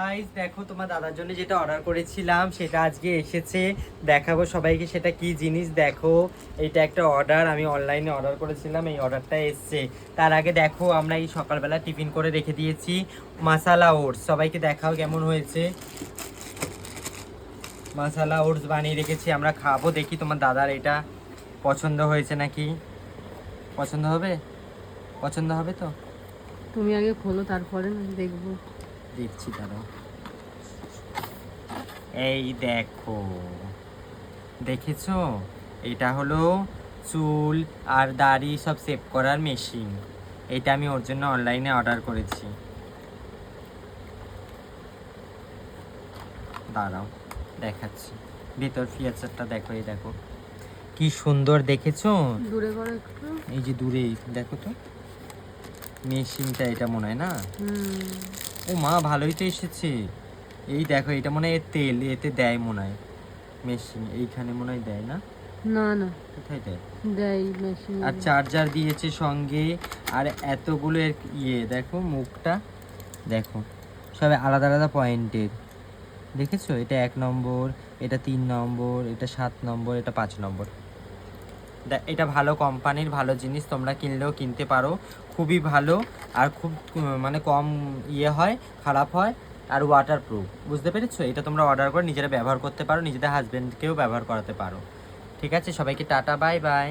Guys দেখো তোমার দাদার জন্য যেটা অর্ডার করেছিলাম সেটা আজকে এসেছে। দেখাবো সবাইকে সেটা কি জিনিস। দেখো এটা একটা অর্ডার, আমি অনলাইনে অর্ডার করেছিলাম, এই অর্ডারটা এসছে। তার আগে দেখো আমরা এই সকালবেলা টিফিন করে রেখে দিয়েছি মাসালা ওটস। সবাইকে দেখাও কেমন হয়েছে। মাসালা ওটস বানিয়ে রেখেছি, আমরা খাবো। দেখি তোমার দাদার এটা পছন্দ হয়েছে নাকি। পছন্দ হবে? পছন্দ হবে তো? তুমি আগে খোলো, তারপরে না দেখবো। দেখছি দাঁড়াও। এই দেখো, দেখেছো? এটা হলো চুল আর দাড়ি সব সেভ করার মেশিন। এটা আমি ওর জন্য অনলাইনে অর্ডার করেছি। দাঁড়াও দেখাচ্ছি, ভেতর ফিচারটা দেখো। এই দেখো কি সুন্দর, দেখেছো? দূরে করো একটু। এই যে দূরে দেখো তো মেশিনটা, এটা মনে হয় না? ও মা, ভালোই তো এসেছে। এই দেখো, এটা মনে হয় এর তেল, এতে দেয় মনে হয় মেশিন, এইখানে মনে হয় দেয় না? না না, কোথায় দেয়? দেয় মেশিন। আর চার্জার দিয়েছে সঙ্গে, আর এতগুলো এর দেখো মুখটা, দেখো সব আলাদা আলাদা পয়েন্টের। দেখেছো? এটা 1 নম্বর, এটা 3 নম্বর, এটা 7 নম্বর, এটা 5 নম্বর। এটা ভালো কোম্পানির, ভালো জিনিস, তোমরা কিনলেও কিনতে পারো। খুবই ভালো, আর খুব মানে কম হয়, খারাপ হয়, আর ওয়াটারপ্রুফ। বুঝতে পেরেছো? এটা তোমরা অর্ডার করে নিজেরা ব্যবহার করতে পারো, নিজেদের হাজবেন্ডকেও ব্যবহার করাতে পারো। ঠিক আছে, সবাইকে টাটা, বাই বাই।